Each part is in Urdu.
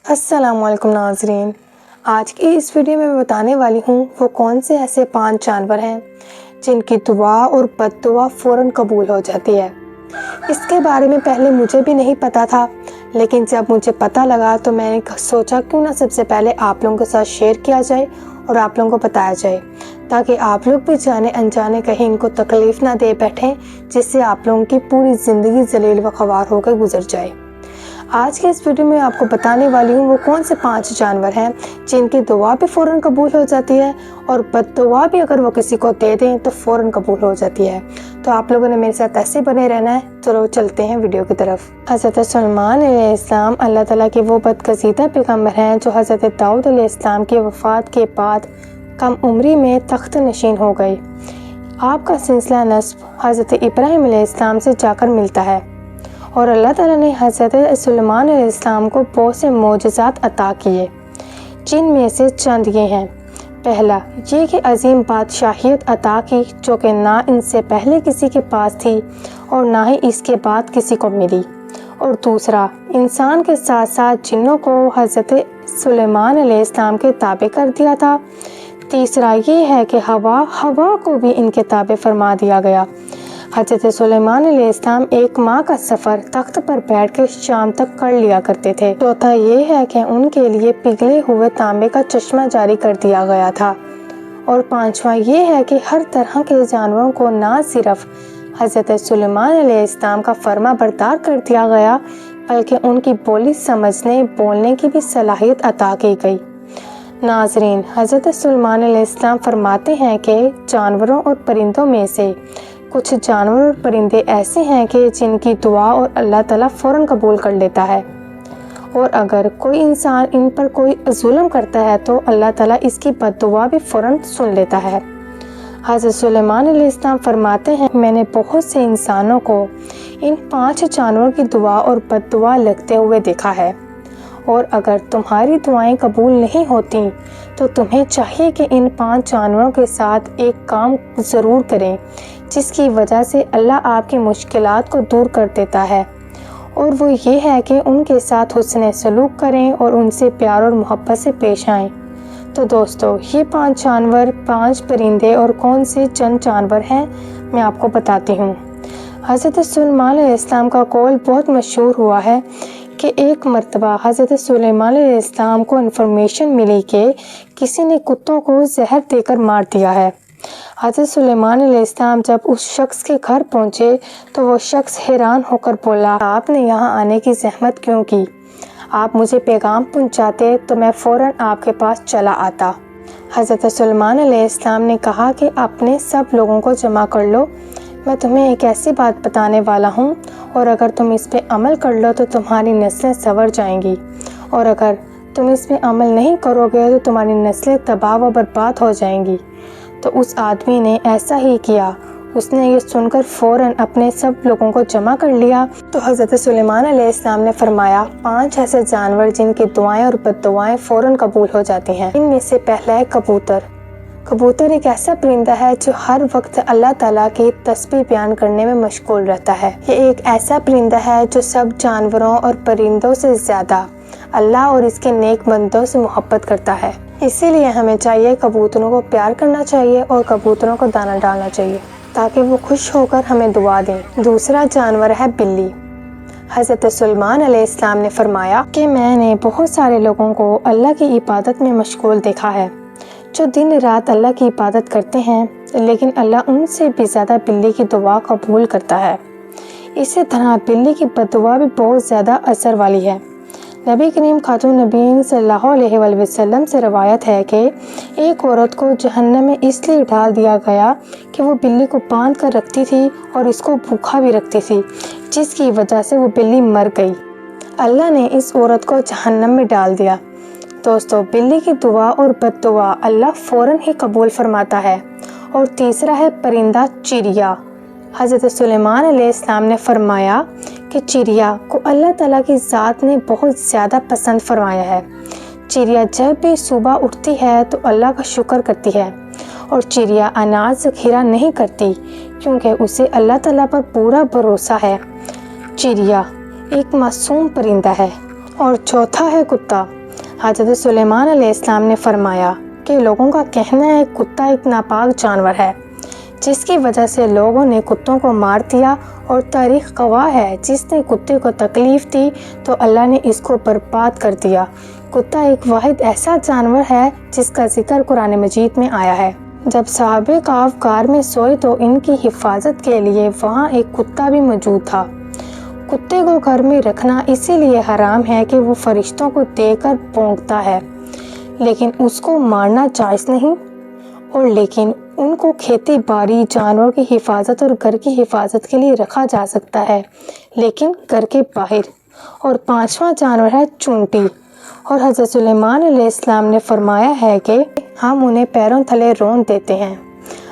السلام علیکم ناظرین، آج کی اس ویڈیو میں بتانے والی ہوں وہ کون سے ایسے 5 جانور ہیں جن کی دعا اور بد دعا فوراً قبول ہو جاتی ہے۔ اس کے بارے میں پہلے مجھے بھی نہیں پتا تھا، لیکن جب مجھے پتا لگا تو میں نے سوچا کیوں نہ سب سے پہلے آپ لوگوں کے ساتھ شیئر کیا جائے اور آپ لوگوں کو بتایا جائے، تاکہ آپ لوگ بھی جانے انجانے کہیں ان کو تکلیف نہ دے بیٹھیں، جس سے آپ لوگوں کی پوری زندگی ذلیل و خوار ہو کر گزر جائے۔ آج کے اس ویڈیو میں آپ کو بتانے والی ہوں وہ کون سے 5 جانور ہیں جن کی دعا بھی فوراً قبول ہو جاتی ہے اور بد دعا بھی اگر وہ کسی کو دے دیں تو فوراً قبول ہو جاتی ہے۔ تو آپ لوگوں نے میرے ساتھ ایسے بنے رہنا ہے۔ چلو چلتے ہیں ویڈیو کی طرف۔ حضرت سلیمان علیہ السلام اللہ تعالیٰ کے وہ بدگزیدہ پیغمبر ہیں جو حضرت داؤد علیہ السلام کی وفات کے بعد کم عمری میں تخت نشین ہو گئے۔ آپ کا سلسلہ نسب حضرت ابراہیم علیہ السلام سے جا کر ملتا ہے، اور اللہ تعالیٰ نے حضرت سلیمان علیہ السلام کو بہت سے معجزات عطا کیے، جن میں سے چند یہ ہیں۔ پہلا یہ کہ عظیم بادشاہیت عطا کی جو کہ نہ ان سے پہلے کسی کے پاس تھی اور نہ ہی اس کے بعد کسی کو ملی، اور دوسرا انسان کے ساتھ ساتھ جنوں کو حضرت سلیمان علیہ السلام کے تابع کر دیا تھا۔ تیسرا یہ ہے کہ ہوا کو بھی ان کے تابع فرما دیا گیا۔ حضرت سلیمان علیہ السلام 1 ماہ کا سفر تخت پر بیٹھ کے شام تک کر لیا کرتے تھے۔ چوتھا یہ ہے کہ ان کے لیے پگھلے ہوئے تانبے کا چشمہ جاری کر دیا گیا تھا، اور 5واں یہ ہے کہ ہر طرح کے جانوروں کو نہ صرف حضرت سلیمان علیہ السلام کا فرما بردار کر دیا گیا بلکہ ان کی بولی سمجھنے بولنے کی بھی صلاحیت عطا کی گئی۔ ناظرین، حضرت سلیمان علیہ السلام فرماتے ہیں کہ جانوروں اور پرندوں میں سے کچھ جانور اور پرندے ایسے ہیں کہ جن کی دعا اور اللہ تعالیٰ فوراً قبول کر لیتا ہے، اور اگر کوئی انسان ان پر کوئی ظلم کرتا ہے تو اللہ تعالیٰ اس کی بد دعا بھی فوراً سن لیتا ہے۔ حضرت سلیمان علیہ السلام فرماتے ہیں میں نے بہت سے انسانوں کو ان 5 جانوروں کی دعا اور بد دعا لگتے ہوئے دیکھا ہے، اور اگر تمہاری دعائیں قبول نہیں ہوتی تو تمہیں چاہیے کہ ان 5 جانوروں کے ساتھ ایک کام ضرور کریں جس کی وجہ سے اللہ آپ کی مشکلات کو دور کر دیتا ہے، اور وہ یہ ہے کہ ان کے ساتھ حسن سلوک کریں اور ان سے پیار اور محبت سے پیش آئیں۔ تو دوستو، یہ 5 جانور 5 پرندے اور کون سے چند جانور ہیں میں آپ کو بتاتی ہوں۔ حضرت سلیمان علیہ السلام کا قول بہت مشہور ہوا ہے کہ ایک مرتبہ حضرت سلیمان علیہ السلام کو انفارمیشن ملی کہ کسی نے کتوں کو زہر دے کر مار دیا ہے۔ حضرت سلیمان علیہ السلام جب اس شخص کے گھر پہنچے تو وہ شخص حیران ہو کر بولا، آپ نے یہاں آنے کی زحمت کیوں کی؟ آپ مجھے پیغام پہنچاتے تو میں فوراً آپ کے پاس چلا آتا۔ حضرت سلیمان علیہ السلام نے کہا کہ اپنے سب لوگوں کو جمع کر لو، میں تمہیں ایک ایسی بات بتانے والا ہوں، اور اگر تم اس پہ عمل کر لو تو تمہاری نسلیں سنور جائیں گی، اور اگر تم اس پہ عمل نہیں کرو گے تو تمہاری نسلیں تباہ و برباد ہو جائیں گی۔ تو اس آدمی نے ایسا ہی کیا، اس نے یہ سن کر فوراً اپنے سب لوگوں کو جمع کر لیا۔ تو حضرت سلیمان علیہ السلام نے فرمایا 5 ایسے جانور جن کی دعائیں اور بد دعائیں فوراً قبول ہو جاتی ہیں۔ ان میں سے پہلا ہے کبوتر۔ کبوتر ایک ایسا پرندہ ہے جو ہر وقت اللہ تعالیٰ کی تسبیح بیان کرنے میں مشغول رہتا ہے۔ یہ ایک ایسا پرندہ ہے جو سب جانوروں اور پرندوں سے زیادہ اللہ اور اس کے نیک بندوں سے محبت کرتا ہے۔ اسی لیے ہمیں چاہیے کبوتروں کو پیار کرنا چاہیے اور کبوتروں کو دانہ ڈالنا چاہیے تاکہ وہ خوش ہو کر ہمیں دعا دیں۔ دوسرا جانور ہے بلی۔ حضرت سلیمان علیہ السلام نے فرمایا کہ میں نے بہت سارے لوگوں کو اللہ کی عبادت میں مشغول دیکھا ہے جو دن رات اللہ کی عبادت کرتے ہیں، لیکن اللہ ان سے بھی زیادہ بلی کی دعا قبول کرتا ہے۔ اسی طرح بلی کی بد دعا بھی بہت زیادہ اثر والی ہے۔ نبی کریم خاتون نبیین صلی اللہ علیہ وآلہ وسلم سے روایت ہے کہ ایک عورت کو جہنم میں اس لیے ڈال دیا گیا کہ وہ بلی کو باندھ کر رکھتی تھی اور اس کو بھوکا بھی رکھتی تھی، جس کی وجہ سے وہ بلی مر گئی۔ اللہ نے اس عورت کو جہنم میں ڈال دیا۔ دوستو، بلی کی دعا اور بد دعا اللہ فوراً ہی قبول فرماتا ہے۔ اور تیسرا ہے پرندہ چڑیا۔ حضرت سلیمان علیہ السلام نے فرمایا کہ چڑیا کو اللہ تعالیٰ کی ذات نے بہت زیادہ پسند فرمایا ہے۔ چڑیا جب بھی صبح اٹھتی ہے تو اللہ کا شکر کرتی ہے، اور چڑیا اناج ذخیرہ نہیں کرتی کیونکہ اسے اللہ تعالیٰ پر پورا بھروسہ ہے۔ چڑیا ایک معصوم پرندہ ہے۔ اور چوتھا ہے کتا۔ حضرت سلیمان علیہ السلام نے فرمایا کہ لوگوں کا کہنا ہے کتا ایک ناپاک جانور ہے، جس کی وجہ سے لوگوں نے کتوں کو مار دیا، اور تاریخ گواہ ہے جس نے کتے کو تکلیف دی تو اللہ نے اس کو برباد کر دیا۔ کتا ایک واحد ایسا جانور ہے جس کا ذکر قرآن مجید میں آیا ہے۔ جب صحابہ کہف غار میں سوئے تو ان کی حفاظت کے لیے وہاں ایک کتا بھی موجود تھا۔ کتے کو گھر میں رکھنا اسی لیے حرام ہے کہ وہ فرشتوں کو دیکھ کر بھونکتا ہے، لیکن اس کو مارنا جائز نہیں، اور لیکن ان کو کھیتی باڑی، جانوروں کی حفاظت اور گھر کی حفاظت کے لیے رکھا جا سکتا ہے، لیکن گھر کے باہر۔ اور 5واں جانور ہے چونٹی، اور حضرت سلیمان علیہ السلام نے فرمایا ہے کہ ہم انہیں پیروں تلے رون دیتے ہیں۔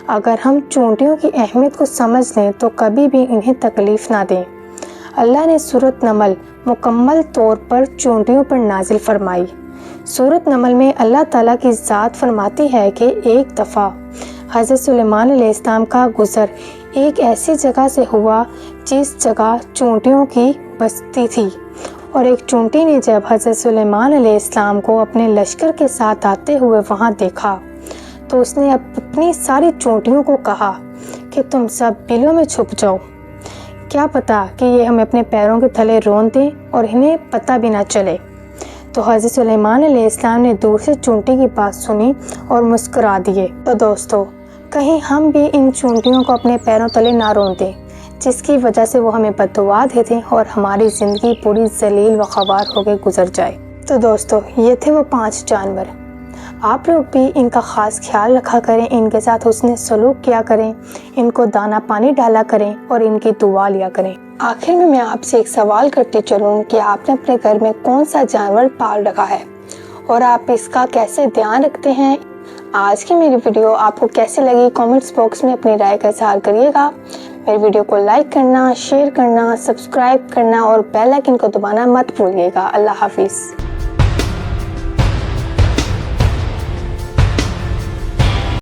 اگر ہم چونٹیوں کی اہمیت کو سمجھ لیں تو کبھی بھی انہیں تکلیف نہ دیں۔ اللہ نے سورۃ نمل مکمل طور پر چونٹیوں پر نازل فرمائی۔ سورۃ نمل میں اللہ تعالیٰ کی ذات فرماتی ہے کہ ایک دفعہ حضرت سلیمان علیہ السلام کا گزر ایک ایسی جگہ سے ہوا جس جگہ چونٹیوں کی بستی تھی، اور ایک چونٹی نے جب حضرت سلیمان علیہ السلام کو اپنے لشکر کے ساتھ آتے ہوئے وہاں دیکھا تو اس نے اپنی ساری چونٹیوں کو کہا کہ تم سب بلوں میں چھپ جاؤ، کیا پتا کہ یہ ہمیں اپنے پیروں کے تلے رون دیں اور انہیں پتہ بھی نہ چلے۔ تو حضرت سلیمان علیہ السلام نے دور سے چونٹی کی بات سنی اور مسکرا دیے۔ تو دوستو، کہیں ہم بھی ان چونٹیوں کو اپنے پیروں تلے نہ رون دیں، جس کی وجہ سے وہ ہمیں بد دعا دے دیں اور ہماری زندگی پوری ذلیل و خوار ہو کے گزر جائے۔ تو دوستو، یہ تھے وہ 5 جانور۔ آپ لوگ بھی ان کا خاص خیال رکھا کریں، ان کے ساتھ حسن سلوک کیا کریں، ان کو دانا پانی ڈالا کریں اور ان کی دعا لیا کریں۔ آخر میں آپ سے ایک سوال کرتی چلوں کہ آپ نے اپنے گھر میں کون سا جانور پال رکھا ہے اور آپ اس کا کیسے دھیان رکھتے ہیں؟ آج کی میری ویڈیو آپ کو کیسے لگی کامنٹس باکس میں اپنی رائے کا اظہار کریے گا۔ میری ویڈیو کو لائک کرنا، شیئر کرنا، سبسکرائب کرنا اور بیل آئیکن کو دبانا مت بھولیے گا۔ اللہ حافظ۔